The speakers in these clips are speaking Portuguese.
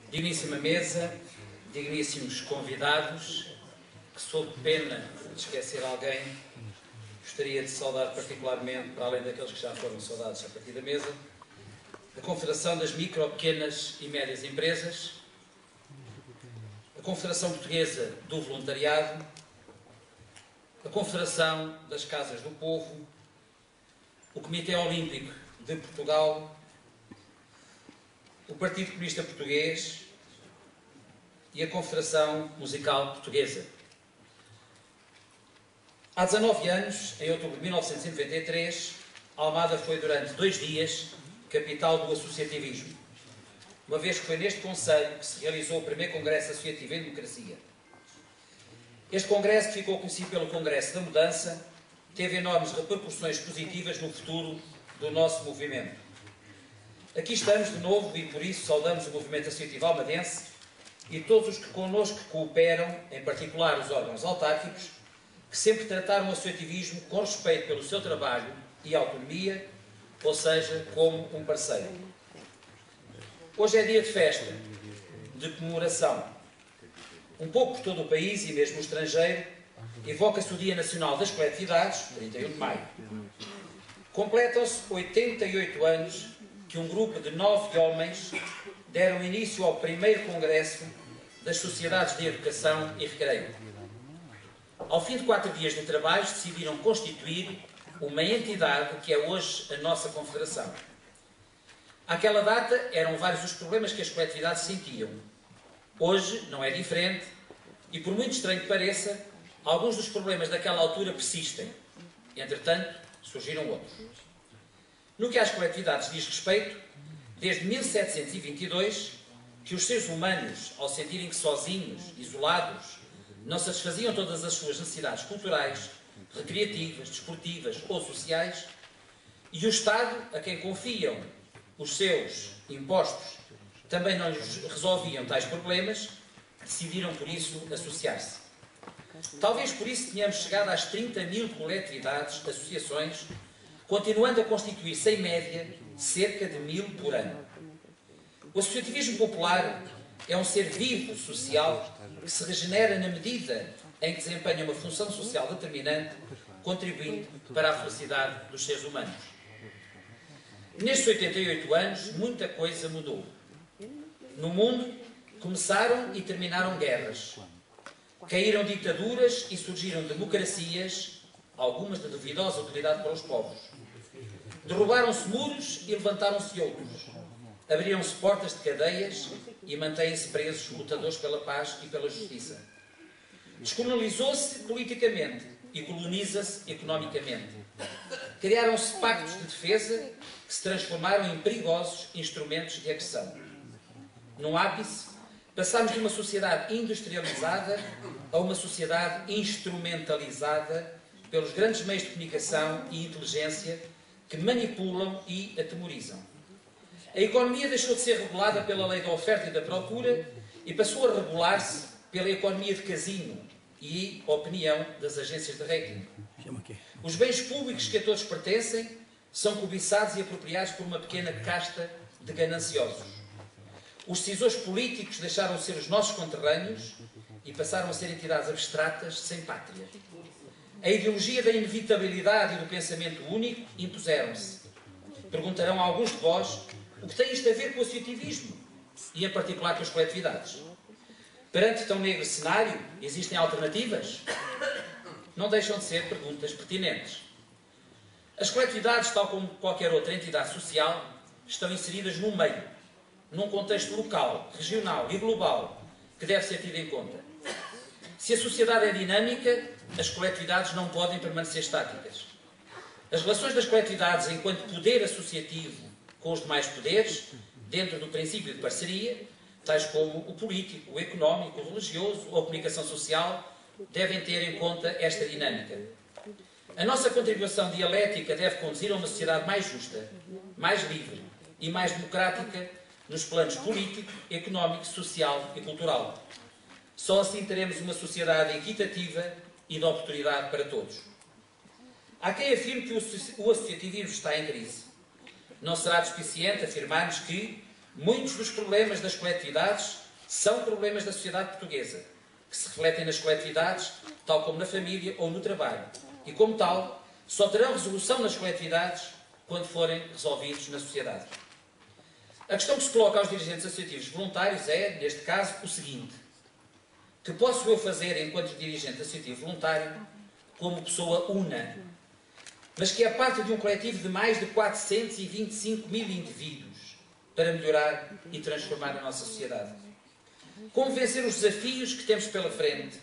Digníssima mesa, digníssimos convidados, que sob pena de esquecer alguém, gostaria de saudar particularmente, para além daqueles que já foram saudados a partir da mesa, a Confederação das Micro, Pequenas e Médias Empresas, a Confederação Portuguesa do Voluntariado, a Confederação das Casas do Povo, o Comitê Olímpico de Portugal, o Partido Comunista Português e a Confederação Musical Portuguesa. Há 19 anos, em outubro de 1993, Almada foi durante 2 dias capital do associativismo, uma vez que foi neste concelho que se realizou o primeiro Congresso Associativo em Democracia. Este congresso, que ficou conhecido pelo Congresso da Mudança, teve enormes repercussões positivas no futuro do nosso movimento. Aqui estamos de novo e por isso saudamos o movimento associativo almadense e todos os que connosco cooperam, em particular os órgãos autárquicos, que sempre trataram o associativismo com respeito pelo seu trabalho e autonomia, ou seja, como um parceiro. Hoje é dia de festa, de comemoração. Um pouco por todo o país e mesmo o estrangeiro, evoca-se o Dia Nacional das Coletividades, 31 de maio. Completam-se 88 anos que um grupo de 9 homens deram início ao primeiro Congresso das Sociedades de Educação e Recreio. Ao fim de 4 dias de trabalhos, decidiram constituir uma entidade que é hoje a nossa Confederação. Àquela data, eram vários os problemas que as coletividades sentiam. Hoje não é diferente e, por muito estranho que pareça, alguns dos problemas daquela altura persistem. Entretanto, surgiram outros. No que às coletividades diz respeito, desde 1722, que os seres humanos, ao sentirem que sozinhos, isolados, não satisfaziam todas as suas necessidades culturais, recreativas, desportivas ou sociais, e o Estado, a quem confiam os seus impostos, também não lhes resolviam tais problemas, decidiram por isso associar-se. Talvez por isso tenhamos chegado às 30.000 coletividades, associações, continuando a constituir-se em média cerca de 1.000 por ano. O associativismo popular é um ser vivo social que se regenera na medida em que desempenha uma função social determinante, contribuindo para a felicidade dos seres humanos. Nestes 88 anos, muita coisa mudou. No mundo, começaram e terminaram guerras. Caíram ditaduras e surgiram democracias, algumas de duvidosa utilidade para os povos. Derrubaram-se muros e levantaram-se outros. Abriram-se portas de cadeias e mantêm-se presos lutadores pela paz e pela justiça. Descolonizou-se politicamente e coloniza-se economicamente. Criaram-se pactos de defesa que se transformaram em perigosos instrumentos de agressão. Num ápice, passámos de uma sociedade industrializada a uma sociedade instrumentalizada pelos grandes meios de comunicação e inteligência que manipulam e atemorizam. A economia deixou de ser regulada pela lei da oferta e da procura e passou a regular-se pela economia de casino e opinião das agências de rating. Os bens públicos que a todos pertencem são cobiçados e apropriados por uma pequena casta de gananciosos. Os decisores políticos deixaram de ser os nossos conterrâneos e passaram a ser entidades abstratas sem pátria. A ideologia da inevitabilidade e do pensamento único impuseram-se. Perguntarão a alguns de vós o que tem isto a ver com o associativismo e, em particular, com as coletividades. Perante tão negro cenário, existem alternativas? Não deixam de ser perguntas pertinentes. As coletividades, tal como qualquer outra entidade social, estão inseridas num meio, num contexto local, regional e global, que deve ser tido em conta. Se a sociedade é dinâmica, as coletividades não podem permanecer estáticas. As relações das coletividades enquanto poder associativo com os demais poderes, dentro do princípio de parceria, tais como o político, o económico, o religioso ou a comunicação social, devem ter em conta esta dinâmica. A nossa contribuição dialética deve conduzir a uma sociedade mais justa, mais livre e mais democrática nos planos político, económico, social e cultural. Só assim teremos uma sociedade equitativa e de oportunidade para todos. Há quem afirme que o associativismo está em crise. Não será despiciente afirmarmos que, Muitos dos problemas das coletividades são problemas da sociedade portuguesa, que se refletem nas coletividades, tal como na família ou no trabalho, e como tal, só terão resolução nas coletividades quando forem resolvidos na sociedade. A questão que se coloca aos dirigentes associativos voluntários é, neste caso, o seguinte: que posso eu fazer enquanto dirigente associativo voluntário como pessoa una, mas que é parte de um coletivo de mais de 425 mil indivíduos para melhorar e transformar a nossa sociedade? Como vencer os desafios que temos pela frente?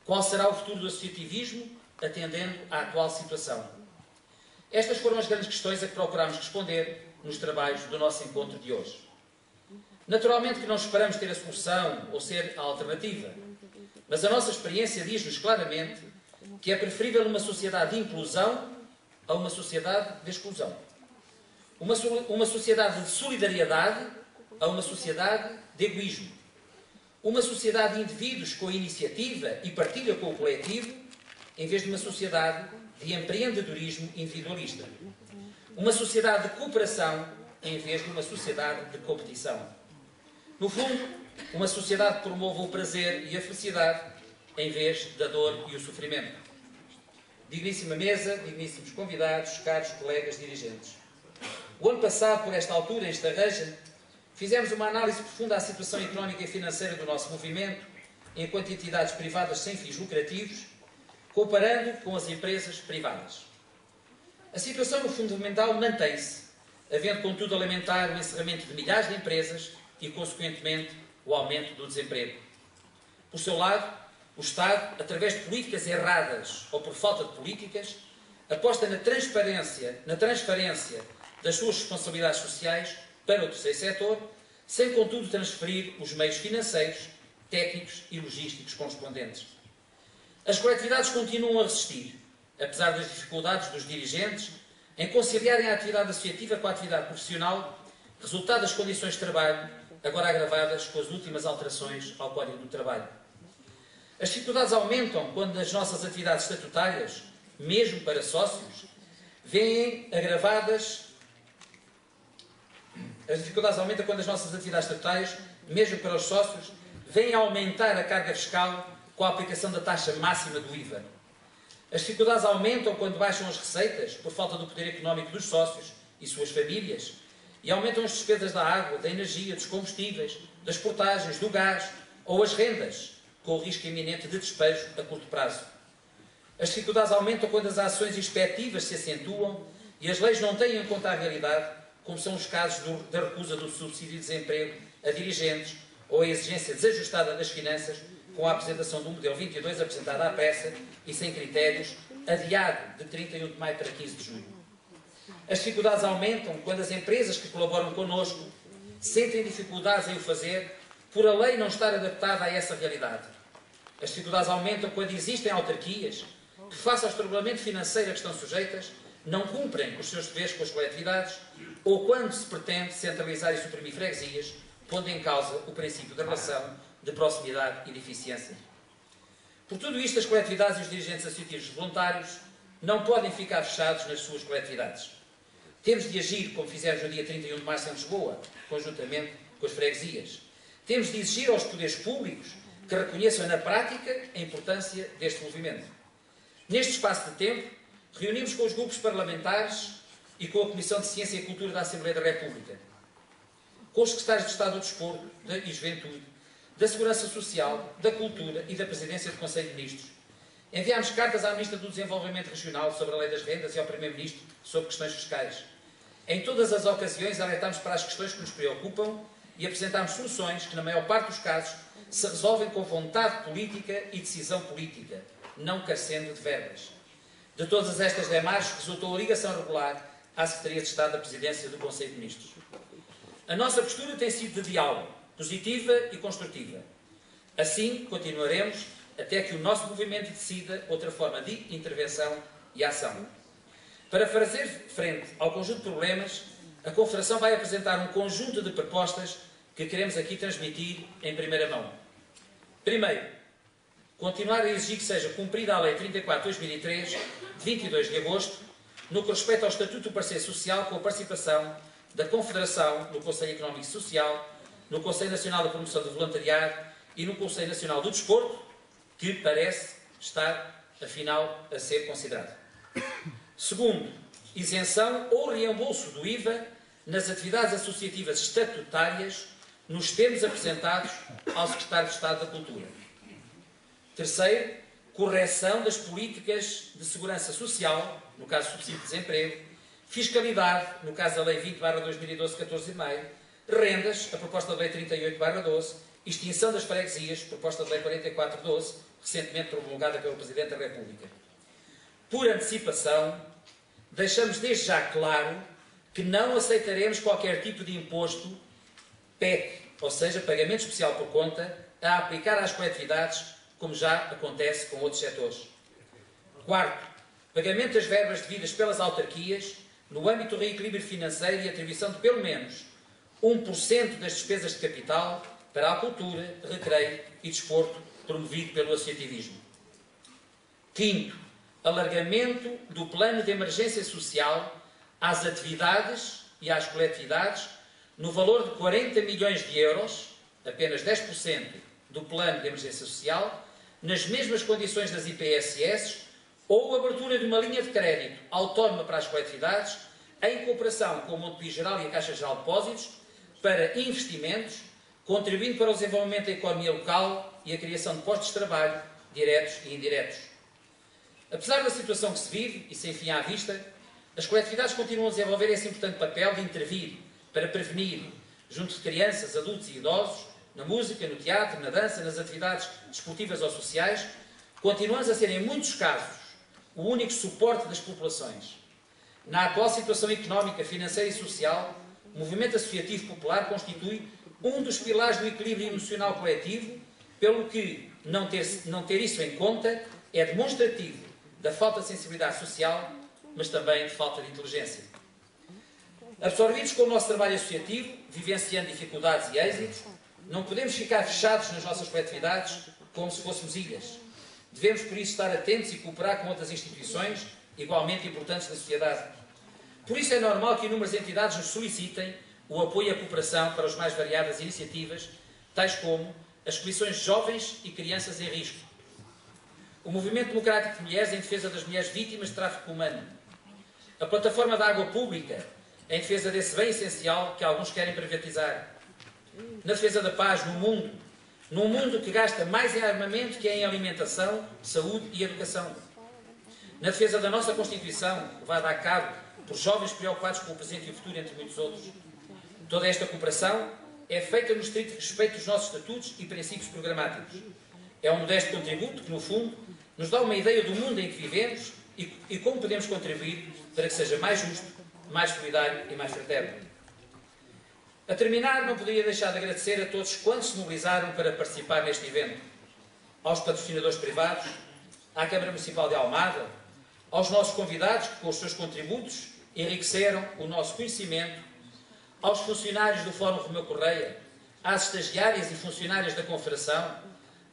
Qual será o futuro do associativismo atendendo à atual situação? Estas foram as grandes questões a que procurámos responder nos trabalhos do nosso encontro de hoje. Naturalmente que não esperamos ter a solução ou ser a alternativa, mas a nossa experiência diz-nos claramente que é preferível uma sociedade de inclusão a uma sociedade de exclusão. Uma sociedade de solidariedade a uma sociedade de egoísmo. Uma sociedade de indivíduos com iniciativa e partilha com o coletivo, em vez de uma sociedade de empreendedorismo individualista. Uma sociedade de cooperação, em vez de uma sociedade de competição. No fundo, uma sociedade que promova o prazer e a felicidade, em vez da dor e o sofrimento. Digníssima mesa, digníssimos convidados, caros colegas dirigentes. O ano passado, por esta altura, em Estarreja, fizemos uma análise profunda à situação económica e financeira do nosso movimento, enquanto entidades privadas sem fins lucrativos, comparando com as empresas privadas. A situação, no fundamental, mantém-se, havendo, contudo, a lamentar o encerramento de milhares de empresas e, consequentemente, o aumento do desemprego. Por seu lado, o Estado, através de políticas erradas ou por falta de políticas, aposta na transferência das suas responsabilidades sociais para o terceiro setor, sem, contudo, transferir os meios financeiros, técnicos e logísticos correspondentes. As coletividades continuam a resistir, apesar das dificuldades dos dirigentes em conciliarem a atividade associativa com a atividade profissional, resultado das condições de trabalho, agora agravadas com as últimas alterações ao Código do Trabalho. As dificuldades aumentam quando as nossas atividades estatutárias, mesmo para sócios, vêm agravadas. As dificuldades aumentam quando as nossas atividades estatutárias, mesmo para os sócios, vêm a aumentar a carga fiscal com a aplicação da taxa máxima do IVA. As dificuldades aumentam quando baixam as receitas por falta do poder económico dos sócios e suas famílias, e aumentam as despesas da água, da energia, dos combustíveis, das portagens, do gás ou as rendas, com o risco iminente de despejo a curto prazo. As dificuldades aumentam quando as ações inspectivas se acentuam e as leis não têm em conta a realidade, como são os casos da recusa do subsídio de desemprego a dirigentes ou a exigência desajustada das finanças com a apresentação do modelo 22 apresentado à pressa e sem critérios, adiado de 31 de maio para 15 de junho. As dificuldades aumentam quando as empresas que colaboram connosco sentem dificuldades em o fazer por a lei não estar adaptada a essa realidade. As dificuldades aumentam quando existem autarquias que, face ao estrangulamento financeiro a que estão sujeitas, não cumprem os seus deveres com as coletividades ou quando se pretende centralizar e suprimir freguesias, pondo em causa o princípio da relação de proximidade e de eficiência. Por tudo isto, as coletividades e os dirigentes associativos voluntários não podem ficar fechados nas suas coletividades. Temos de agir, como fizemos no dia 31 de março em Lisboa, conjuntamente com as freguesias. Temos de exigir aos poderes públicos que reconheçam na prática a importância deste movimento. Neste espaço de tempo, reunimos com os grupos parlamentares e com a Comissão de Ciência e Cultura da Assembleia da República, com os secretários de Estado do Desporto e Juventude, da Segurança Social, da Cultura e da Presidência do Conselho de Ministros. Enviámos cartas à Ministra do Desenvolvimento Regional sobre a Lei das Rendas e ao Primeiro-Ministro sobre questões fiscais. Em todas as ocasiões alertámos para as questões que nos preocupam e apresentámos soluções que, na maior parte dos casos, se resolvem com vontade política e decisão política, não carecendo de verbas. De todas estas demarches resultou a ligação regular à Secretaria de Estado da Presidência do Conselho de Ministros. A nossa postura tem sido de diálogo, positiva e construtiva. Assim, continuaremos até que o nosso movimento decida outra forma de intervenção e ação. Para fazer frente ao conjunto de problemas, a Confederação vai apresentar um conjunto de propostas que queremos aqui transmitir em primeira mão. Primeiro, continuar a exigir que seja cumprida a Lei 34/2003, de 22 de agosto, no que respeita ao Estatuto do Parceiro Social com a participação da Confederação, no Conselho Económico e Social, no Conselho Nacional da Promoção do Voluntariado e no Conselho Nacional do Desporto, que parece estar, afinal, a ser considerado. Segundo, isenção ou reembolso do IVA nas atividades associativas estatutárias nos termos apresentados ao Secretário de Estado da Cultura. Terceiro, correção das políticas de segurança social, no caso do subsídio de desemprego, fiscalidade, no caso da Lei 20/2012, 14 de maio, rendas, a proposta da Lei 38/12, extinção das freguesias, proposta da Lei 44/12, recentemente promulgada pelo Presidente da República. Por antecipação, deixamos desde já claro que não aceitaremos qualquer tipo de imposto PEC, ou seja, pagamento especial por conta, a aplicar às coletividades, como já acontece com outros setores. Quarto, pagamento das verbas devidas pelas autarquias no âmbito do reequilíbrio financeiro e atribuição de pelo menos 1% das despesas de capital para a cultura, recreio e desporto promovido pelo associativismo. Quinto, alargamento do plano de emergência social às atividades e às coletividades no valor de 40 milhões de euros, apenas 10% do plano de emergência social, nas mesmas condições das IPSS, ou abertura de uma linha de crédito autónoma para as coletividades, em cooperação com o Montepio Geral e a Caixa Geral de Depósitos, para investimentos, contribuindo para o desenvolvimento da economia local e a criação de postos de trabalho, diretos e indiretos. Apesar da situação que se vive, e sem fim à vista, as coletividades continuam a desenvolver esse importante papel de intervir para prevenir, junto de crianças, adultos e idosos, na música, no teatro, na dança, nas atividades desportivas ou sociais, continuamos a ser, em muitos casos, o único suporte das populações. Na atual situação económica, financeira e social, o movimento associativo popular constitui um dos pilares do equilíbrio emocional coletivo, pelo que não ter isso em conta é demonstrativo da falta de sensibilidade social, mas também de falta de inteligência. Absorvidos com o nosso trabalho associativo, vivenciando dificuldades e êxitos, não podemos ficar fechados nas nossas coletividades como se fôssemos ilhas. Devemos, por isso, estar atentos e cooperar com outras instituições igualmente importantes da sociedade. Por isso é normal que inúmeras entidades nos solicitem o apoio e a cooperação para as mais variadas iniciativas, tais como as comissões de jovens e crianças em risco, o Movimento Democrático de Mulheres em defesa das mulheres vítimas de tráfico humano, a Plataforma da Água Pública em defesa desse bem essencial que alguns querem privatizar, na defesa da paz no mundo, num mundo que gasta mais em armamento que em alimentação, saúde e educação, na defesa da nossa Constituição, levada a cabo por jovens preocupados com o presente e o futuro, entre muitos outros. Toda esta cooperação é feita no estrito respeito dos nossos estatutos e princípios programáticos. É um modesto contributo que, no fundo, nos dá uma ideia do mundo em que vivemos e como podemos contribuir para que seja mais justo, mais solidário e mais fraterno. A terminar, não poderia deixar de agradecer a todos quantos se mobilizaram para participar neste evento. Aos patrocinadores privados, à Câmara Municipal de Almada, aos nossos convidados que, com os seus contributos, enriqueceram o nosso conhecimento, aos funcionários do Fórum Romeu Correia, às estagiárias e funcionárias da Confederação,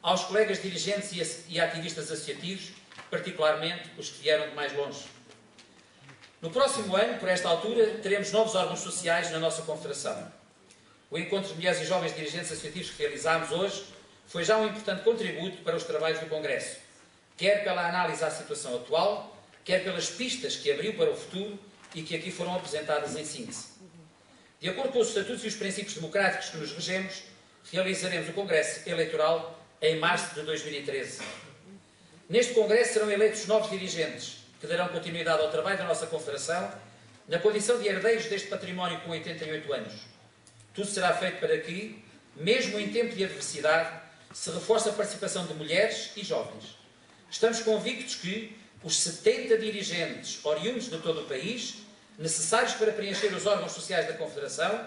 aos colegas dirigentes e ativistas associativos, particularmente os que vieram de mais longe. No próximo ano, por esta altura, teremos novos órgãos sociais na nossa Confederação. O Encontro de Mulheres e Jovens Dirigentes Associativos que realizámos hoje foi já um importante contributo para os trabalhos do Congresso, quer pela análise à situação atual, quer pelas pistas que abriu para o futuro e que aqui foram apresentadas em síntese. De acordo com os estatutos e os princípios democráticos que nos regemos, realizaremos o Congresso Eleitoral em março de 2013. Neste Congresso serão eleitos novos dirigentes, que darão continuidade ao trabalho da nossa Confederação, na condição de herdeiros deste património com 88 anos. Tudo será feito para que, mesmo em tempo de adversidade, se reforce a participação de mulheres e jovens. Estamos convictos que os 70 dirigentes oriundos de todo o país, necessários para preencher os órgãos sociais da Confederação,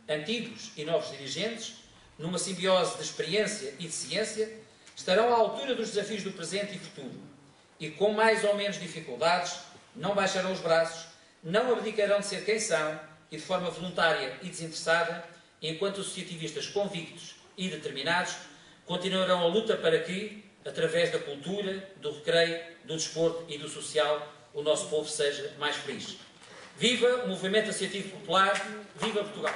antigos e novos dirigentes, numa simbiose de experiência e de ciência, estarão à altura dos desafios do presente e futuro e, com mais ou menos dificuldades, não baixarão os braços, não abdicarão de ser quem são e, de forma voluntária e desinteressada, enquanto associativistas convictos e determinados, continuarão a luta para que, através da cultura, do recreio, do desporto e do social, o nosso povo seja mais feliz. Viva o movimento associativo popular, viva Portugal!